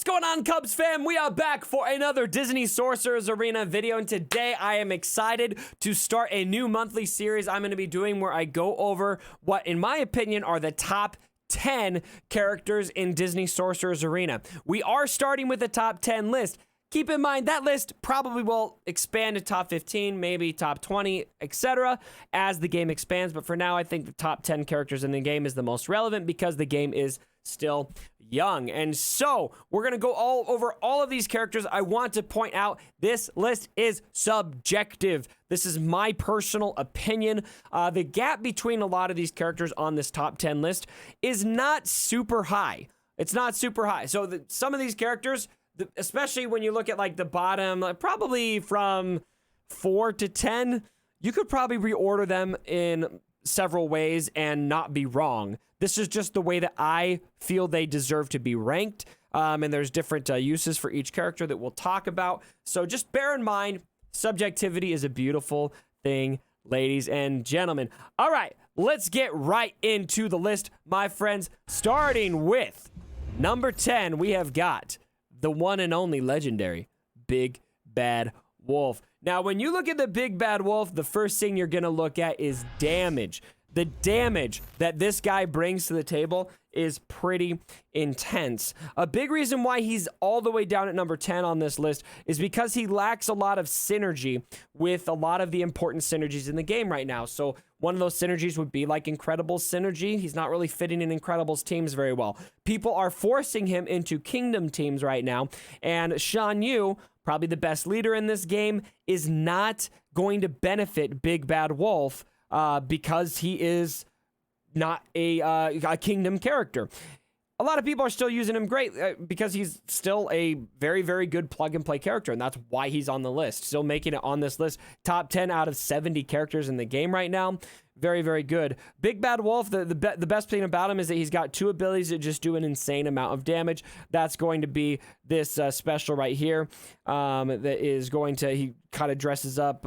What's going on, Cubs fam? We are back for another Disney Sorcerer's Arena video, and today I am excited to start a new monthly series I'm going to be doing where I go over what, in my opinion, are the top 10 characters in Disney Sorcerer's Arena. We are starting with the top 10 list. Keep in mind, that list probably will expand to top 15, maybe top 20, etc. as the game expands. But for now, I think the top 10 characters in the game is the most relevant because the game is still young. And so we're going to go over all of these characters. I want to point out this list is subjective. This is my personal opinion. The gap between a lot of these characters on this top 10 list is not super high. It's not super high. So some of these characters, especially when you look at like the bottom, probably from 4 to 10, you could probably reorder them in several ways and not be wrong. This is just the way that I feel they deserve to be ranked. And there's different uses for each character that we'll talk about. So just bear in mind, subjectivity is a beautiful thing, ladies and gentlemen. All right, let's get right into the list, my friends. Starting with number 10, we have got the one and only legendary Big Bad Wolf. Now, when you look at the Big Bad Wolf, the first thing you're going to look at is damage. The damage that this guy brings to the table is pretty intense. A big reason why he's all the way down at number 10 on this list is because he lacks a lot of synergy with a lot of the important synergies in the game right now. So one of those synergies would be like Incredible's synergy. He's not really fitting in Incredible's teams very well. People are forcing him into Kingdom teams right now, and SHAN, probably the best leader in this game, is not going to benefit Big Bad Wolf because he is not a Kingdom character. A lot of people are still using him great because he's still a very, very good plug-and-play character, and that's why he's on the list. Still making it on this list. Top 10 out of 70 characters in the game right now. Very, very good. Big Bad Wolf, the best thing about him is that he's got two abilities that just do an insane amount of damage. That's going to be this special right here that is going to, he kind of dresses up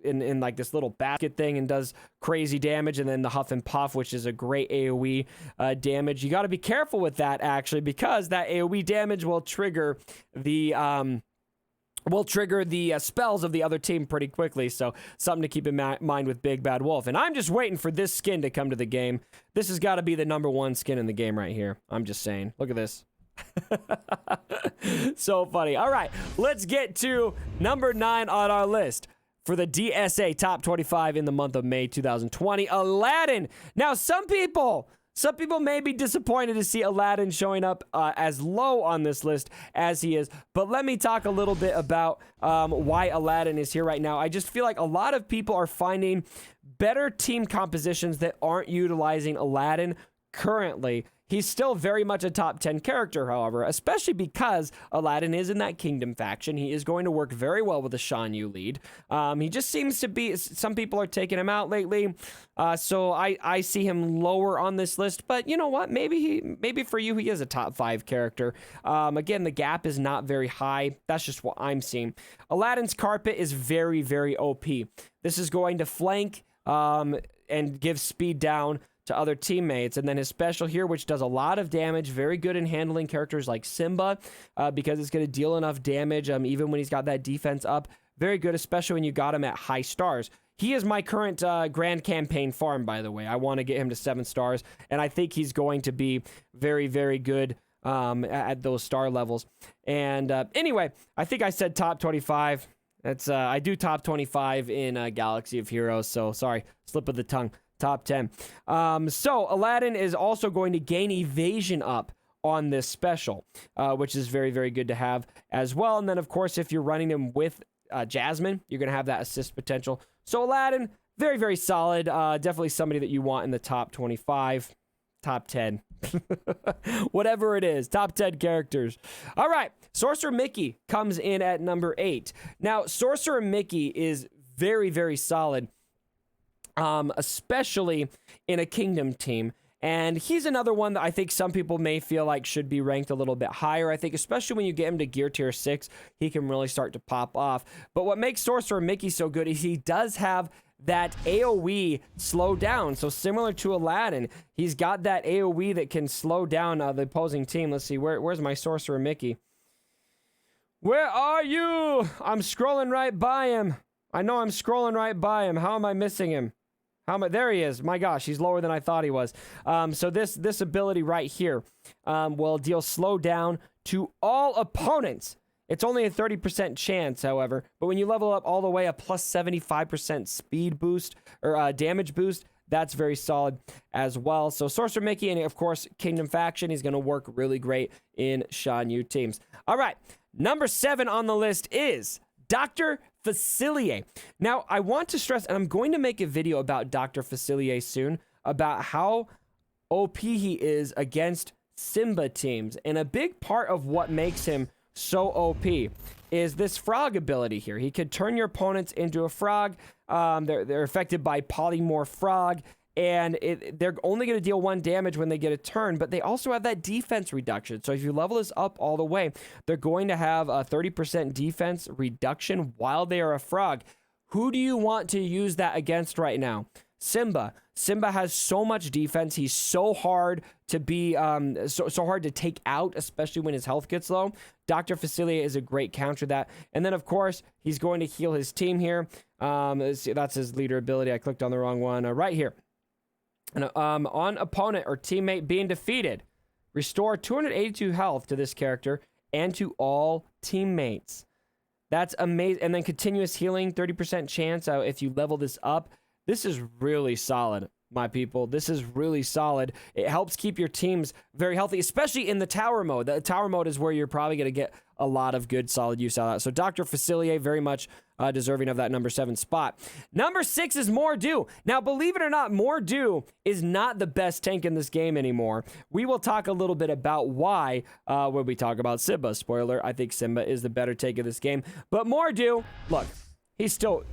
in like this little basket thing and does crazy damage, and then the Huff and Puff, which is a great AoE damage. You got to be careful with that, actually, because that AoE damage will trigger the spells of the other team pretty quickly. So something to keep in mind with Big Bad Wolf. And I'm just waiting for this skin to come to the game. This has got to be the #1 skin in the game right here. I'm just saying. Look at this. So funny. All right, let's get to number 9 on our list. For the DSA Top 25 in the month of May 2020, Aladdin. Now, some people may be disappointed to see Aladdin showing up as low on this list as he is, but let me talk a little bit about why Aladdin is here right now. I just feel like a lot of people are finding better team compositions that aren't utilizing Aladdin currently. He's still very much a top 10 character, however, especially because Aladdin is in that Kingdom faction. He is going to work very well with the SHAN lead. He just seems to be, some people are taking him out lately, so I see him lower on this list, but you know what? Maybe for you, he is a top 5 character. Again, the gap is not very high. That's just what I'm seeing. Aladdin's carpet is very, very OP. This is going to flank and give speed down to other teammates, and then his special here, which does a lot of damage, very good in handling characters like SIMBA, because it's going to deal enough damage even when he's got that defense up. Very good, especially when you got him at high stars. He is my current Grand Campaign farm, by the way. I want to get him to 7 stars, and I think he's going to be very, very good at those star levels. And anyway, I think I said top 25. That's I do top 25 in Galaxy of Heroes, so sorry, slip of the tongue. Top 10. So Aladdin is also going to gain evasion up on this special, which is very, very good to have as well. And then, of course, if you're running him with Jasmine, you're going to have that assist potential. So Aladdin, very, very solid. Definitely somebody that you want in the top 25, top 10. Whatever it is, top 10 characters. All right, Sorcerer Mickey comes in at number 8. Now, Sorcerer Mickey is very, very solid. Especially in a Kingdom team. And he's another one that I think some people may feel like should be ranked a little bit higher. I think especially when you get him to gear tier 6, he can really start to pop off. But what makes Sorcerer Mickey so good is he does have that AoE slow down. So similar to Aladdin, he's got that AoE that can slow down the opposing team. Let's see, where's my Sorcerer Mickey? Where are you? I'm scrolling right by him. I know I'm scrolling right by him. How am I missing him? There he is. My gosh, he's lower than I thought he was. So this ability right here will deal slow down to all opponents. It's only a 30% chance, however, but when you level up all the way, a plus 75% speed boost or damage boost, that's very solid as well. So Sorcerer Mickey and, of course, Kingdom Faction, he's going to work really great in Shan Yu teams. All right, number 7 on the list is Dr. Facilier. Now, I want to stress, and I'm going to make a video about Dr. Facilier soon, about how OP he is against SIMBA teams. And a big part of what makes him so OP is this frog ability here. He could turn your opponents into a frog. They're affected by polymorph frog, and they're only going to deal 1 damage when they get a turn, but they also have that defense reduction. So if you level this up all the way, they're going to have a 30% defense reduction while they are a frog. Who do you want to use that against right now? SIMBA. SIMBA has so much defense. He's so hard to be, so hard to take out, especially when his health gets low. Dr. Facilier is a great counter to that. And then, of course, he's going to heal his team here. That's his leader ability. I clicked on the wrong one. Right here. And, on opponent or teammate being defeated, restore 282 health to this character and to all teammates. That's amazing. And then continuous healing, 30% chance if you level this up. This is really solid, my people. This is really solid. It helps keep your teams very healthy, especially in the tower mode. The tower mode is where you're probably going to get a lot of good, solid use out of that. So Dr. Facilier, very much deserving of that number 7 spot. Number 6 is MOR'DU. Now, believe it or not, MOR'DU is not the best tank in this game anymore. We will talk a little bit about why when we talk about SIMBA. Spoiler, I think SIMBA is the better tank of this game. But MOR'DU, look, he's still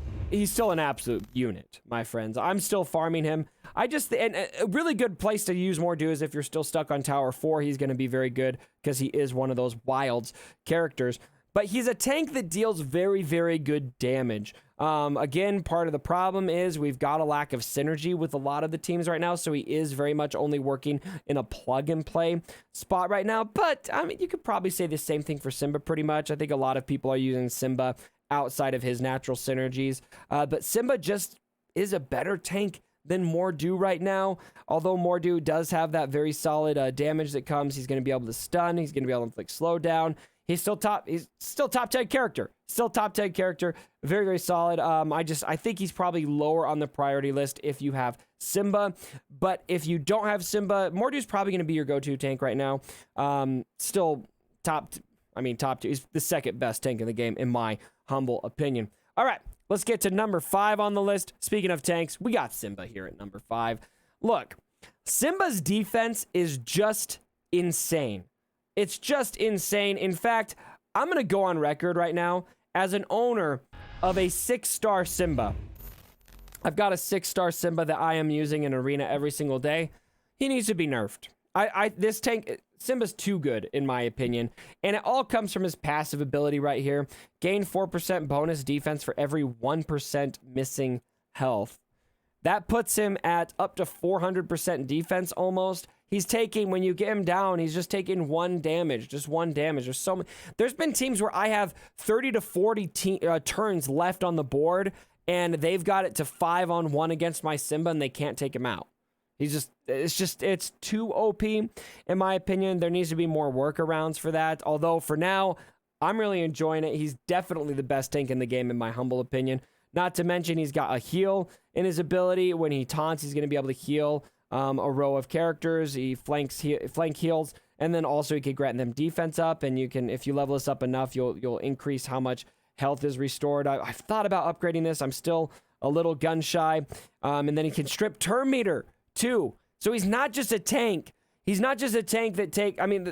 an absolute unit, my friends. I'm still farming him. And a really good place to use MOR'DU is if you're still stuck on Tower 4. He's going to be very good because he is one of those wilds characters. But he's a tank that deals very, very good damage. Again, part of the problem is we've got a lack of synergy with a lot of the teams right now, so he is very much only working in a plug-and-play spot right now. But, I mean, you could probably say the same thing for SIMBA pretty much. I think a lot of people are using SIMBA outside of his natural synergies. But SIMBA just is a better tank than MOR'DU right now. Although MOR'DU does have that very solid damage that comes. He's going to be able to stun. He's going to be able to inflict slowdown. He's still top 10 character. Still top 10 character. Very, very solid. I think he's probably lower on the priority list if you have SIMBA. But if you don't have SIMBA, MOR'DU's probably going to be your go-to tank right now. Still top 2. He's the second best tank in the game, in my humble opinion. All right, let's get to number 5 on the list. Speaking of tanks, we got SIMBA here at number 5. Look, SIMBA's defense is just insane. It's just insane. In fact, I'm going to go on record right now as an owner of a 6-star SIMBA. I've got a 6-star SIMBA that I am using in Arena every single day. He needs to be nerfed. This tank, SIMBA's too good, in my opinion. And it all comes from his passive ability right here. Gain 4% bonus defense for every 1% missing health. That puts him at up to 400% defense almost. He's taking, when you get him down, he's just taking 1 damage. Just 1 damage. There's been teams where I have 30 to 40 turns left on the board, and they've got it to 5-on-1 against my SIMBA, and they can't take him out. It's too OP, in my opinion. There needs to be more workarounds for that. Although, for now, I'm really enjoying it. He's definitely the best tank in the game, in my humble opinion. Not to mention, he's got a heal in his ability. When he taunts, he's going to be able to heal a row of characters. He flank heals, and then also he can grant them defense up. And you can, if you level this up enough, you'll increase how much health is restored. I've thought about upgrading this. I'm still a little gun shy. And then he can strip turn meter too. So he's not just a tank. He's not just a tank that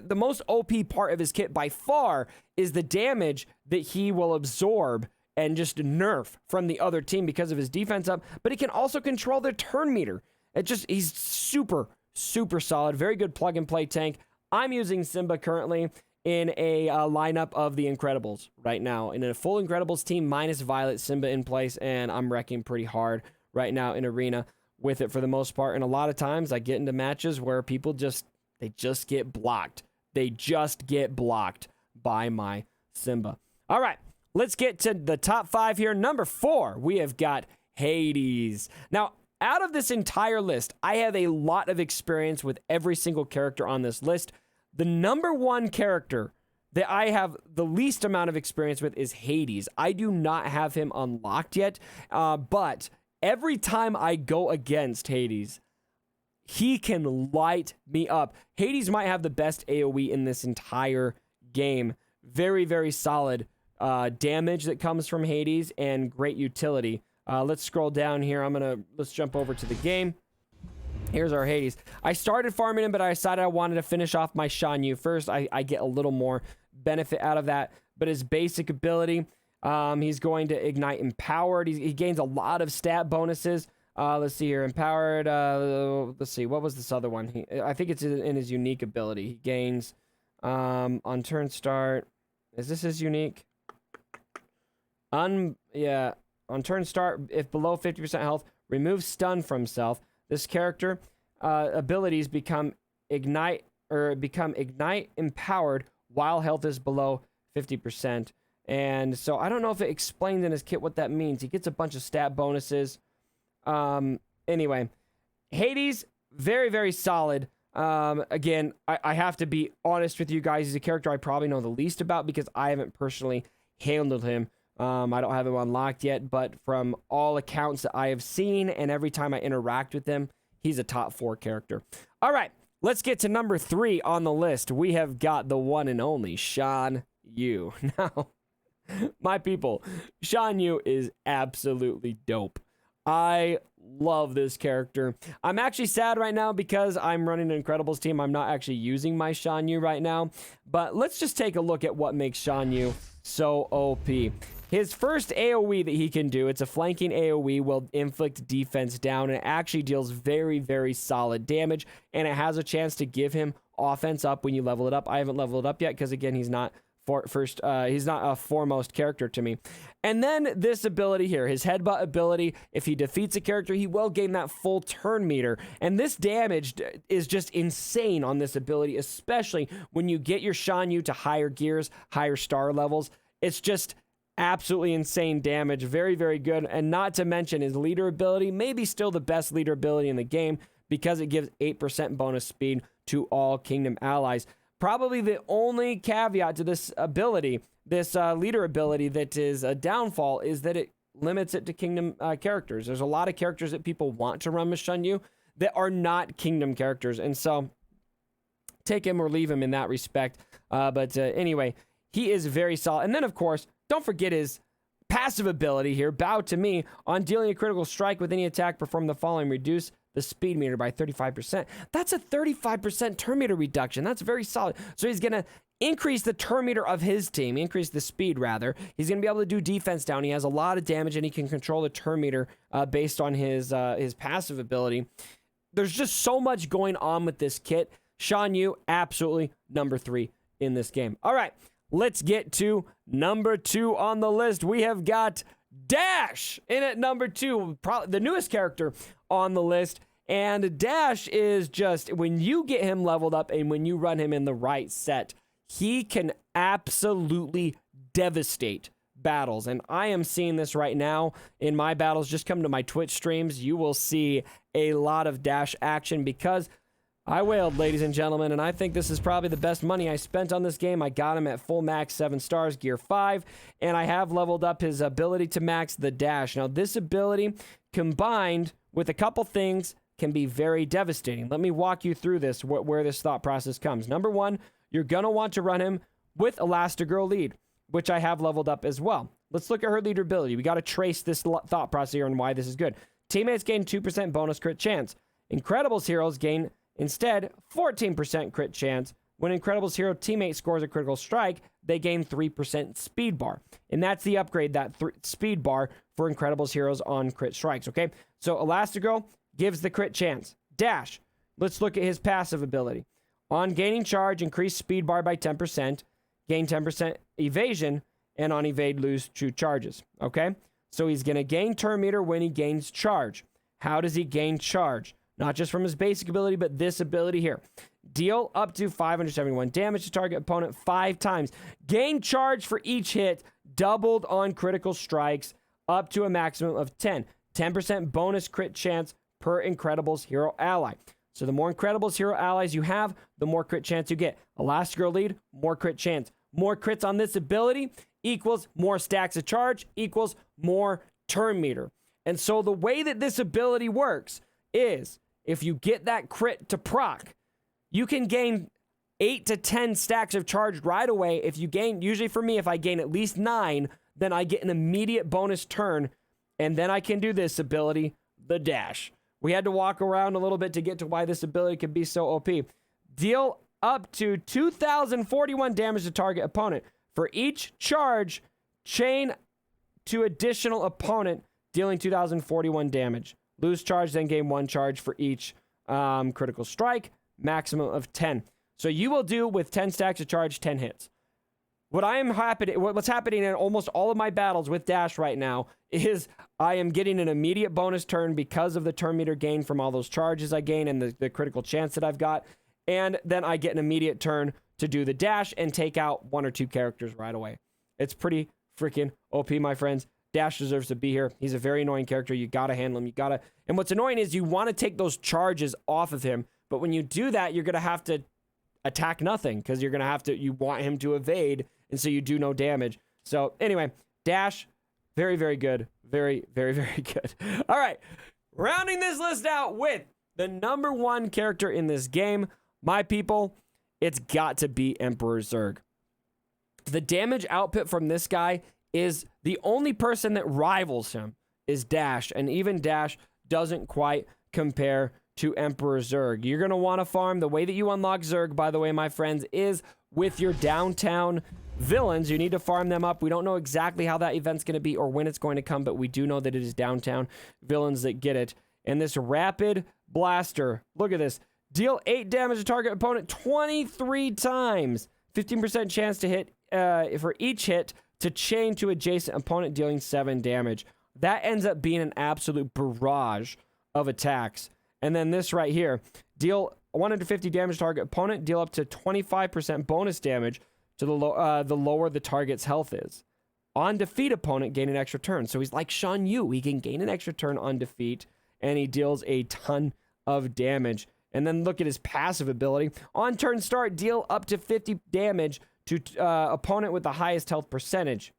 the most OP part of his kit by far is the damage that he will absorb and just nerf from the other team because of his defense up, but he can also control their turn meter. He's super, super solid. Very good plug and play tank. I'm using SIMBA currently in a lineup of the Incredibles right now. In a full Incredibles team minus Violet, SIMBA in place, and I'm wrecking pretty hard right now in Arena with it for the most part. And a lot of times I get into matches where people they just get blocked. They just get blocked by my SIMBA. All right, let's get to the top 5 here. Number 4, we have got Hades. Now, out of this entire list, I have a lot of experience with every single character on this list. The number 1 character that I have the least amount of experience with is Hades. I do not have him unlocked yet, but every time I go against Hades, he can light me up. Hades might have the best AoE in this entire game. Very, very solid damage that comes from Hades and great utility. Let's scroll down here. Let's jump over to the game. Here's our Hades. I started farming him, but I decided I wanted to finish off my Shan Yu first. I get a little more benefit out of that. But his basic ability, he's going to ignite Empowered. He gains a lot of stat bonuses. Let's see here. Empowered. Let's see. What was this other one? I think it's in his unique ability. He gains on turn start. Is this his unique? Yeah. On turn start, if below 50% health, remove stun from self. This character abilities become ignite empowered while health is below 50%. And so I don't know if it explains in his kit what that means. He gets a bunch of stat bonuses. Anyway, Hades, very, very solid. Again, I have to be honest with you guys. He's a character I probably know the least about because I haven't personally handled him. I don't have him unlocked yet, but from all accounts that I have seen and every time I interact with him, he's a top 4 character. All right, let's get to number 3 on the list. We have got the one and only Shan Yu. Now, my people, Shan Yu is absolutely dope. I love this character. I'm actually sad right now because I'm running an Incredibles team. I'm not actually using my Shan Yu right now, but let's just take a look at what makes Shan Yu so OP. His first AoE that he can do, it's a flanking AoE, will inflict defense down, and it actually deals very, very solid damage, and it has a chance to give him offense up when you level it up. I haven't leveled it up yet because, again, he's not he's not a foremost character to me. And then this ability here, his headbutt ability, if he defeats a character, he will gain that full turn meter. And this damage is just insane on this ability, especially when you get your Shan Yu to higher gears, higher star levels. It's just absolutely insane damage. Very, very good. And not to mention his leader ability, maybe still the best leader ability in the game because it gives 8% bonus speed to all Kingdom allies. Probably the only caveat to this ability, this leader ability that is a downfall, is that it limits it to Kingdom characters. There's a lot of characters that people want to run with Shan Yu that are not Kingdom characters. And so take him or leave him in that respect. But anyway, he is very solid. And then, of course, don't forget his passive ability here. Bow to me. On dealing a critical strike with any attack, perform the following. Reduce the speed meter by 35%. That's a 35% turn meter reduction. That's very solid. So he's going to increase the turn meter of his team, increase the speed rather. He's going to be able to do defense down. He has a lot of damage and he can control the turn meter based on his passive ability. There's just so much going on with this kit. Shan Yu, absolutely number 3 in this game. All right, let's get to number 2 on the list. We have got Dash in at number 2, probably the newest character on the list. And Dash is just, when you get him leveled up and when you run him in the right set, he can absolutely devastate battles. And I am seeing this right now in my battles. Just come to my Twitch streams. You will see a lot of Dash action because I wailed, ladies and gentlemen, and I think this is probably the best money I spent on this game. I got him at full max 7 stars, gear 5, and I have leveled up his ability to max the Dash. Now, this ability, combined with a couple things, can be very devastating. Let me walk you through this, where this thought process comes. Number 1, you're going to want to run him with Elastigirl lead, which I have leveled up as well. Let's look at her leader ability. We got to trace this thought process here and why this is good. Teammates gain 2% bonus crit chance. Incredibles heroes gain instead 14% crit chance. When Incredibles hero teammate scores a critical strike, they gain 3% speed bar. And that's the upgrade, that speed bar for Incredibles heroes on crit strikes, okay? So Elastigirl gives the crit chance. Dash, let's look at his passive ability. On gaining charge, increase speed bar by 10%, gain 10% evasion, and on evade, lose 2 charges, okay? So he's going to gain turn meter when he gains charge. How does he gain charge? Not just from his basic ability, but this ability here. Deal up to 571 damage to target opponent 5 times. Gain charge for each hit, doubled on critical strikes, up to a maximum of 10. 10% bonus crit chance per Incredibles hero ally. So the more Incredibles hero allies you have, the more crit chance you get. Elastigirl lead, more crit chance. More crits on this ability equals more stacks of charge, equals more turn meter. And so the way that this ability works is if you get that crit to proc, you can gain 8 to 10 stacks of charge right away. If you gain, usually for me, if I gain at least 9, then I get an immediate bonus turn, and then I can do this ability, the dash. We had to walk around a little bit to get to why this ability can be so OP. Deal up to 2,041 damage to target opponent. For each charge, chain to additional opponent, dealing 2,041 damage. Lose charge, then gain 1 charge for each critical strike, maximum of 10. So you will do with 10 stacks of charge, 10 hits. What's happening in almost all of my battles with Dash right now is I am getting an immediate bonus turn because of the turn meter gain from all those charges I gain and the critical chance that I've got. And then I get an immediate turn to do the dash and take out 1 or 2 characters right away. It's pretty freaking OP, my friends. Dash deserves to be here. He's a very annoying character. You gotta handle him. And what's annoying is you want to take those charges off of him, but when you do that, you're gonna have to attack nothing because you want him to evade, and so you do no damage. So anyway, Dash, very, very good. Very, very, very good. All right, rounding this list out with the number 1 character in this game, my people, it's got to be Emperor Zurg. The damage output from this guy is the only person that rivals him is Dash, and even Dash doesn't quite compare to Emperor Zurg. You're going to want to farm. The way that you unlock Zurg, by the way, my friends, is with your downtown villains. You need to farm them up. We don't know exactly how that event's going to be or when it's going to come, but we do know that it is downtown villains that get it. And this rapid blaster, look at this. Deal 8 damage to target opponent 23 times. 15% chance to hit for each hit to chain to adjacent opponent, dealing 7 damage. That ends up being an absolute barrage of attacks. And then this right here, deal 150 damage to target opponent, deal up to 25% bonus damage to the lower the target's health is. On defeat opponent, gain an extra turn. So he's like Shan Yu. He can gain an extra turn on defeat, and he deals a ton of damage. And then look at his passive ability. On turn start, deal up to 50 damage to opponent with the highest health percentage.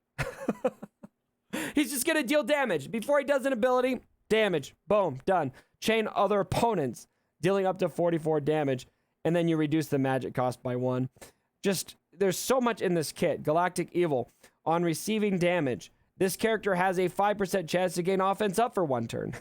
He's just going to deal damage. Before he does an ability, damage. Boom, done. Chain other opponents, dealing up to 44 damage. And then you reduce the magic cost by 1. Just, there's so much in this kit. Galactic Evil. On receiving damage, this character has a 5% chance to gain offense up for 1 turn.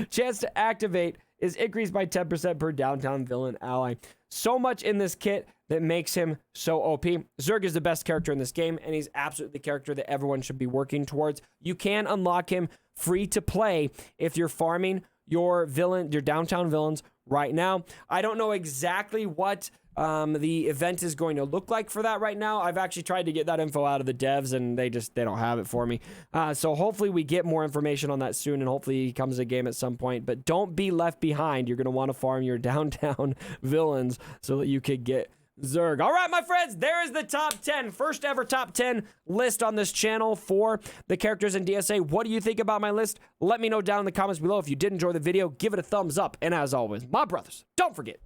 Chance to activate is increased by 10% per downtown villain ally. So much in this kit that makes him so OP. Zurg is the best character in this game, and he's absolutely the character that everyone should be working towards. You can unlock him free to play if you're farming your downtown villains right now. I don't know exactly what the event is going to look like for that right now. I've actually tried to get that info out of the devs, and they don't have it for me. So hopefully we get more information on that soon, and hopefully he comes to the game at some point. But don't be left behind. You're going to want to farm your downtown villains so that you could get Zurg. All right, my friends, there is the top 10, first ever top 10 list on this channel for the characters in DSA. What do you think about my list? Let me know down in the comments below. If you did enjoy the video, give it a thumbs up. And as always, my brothers, don't forget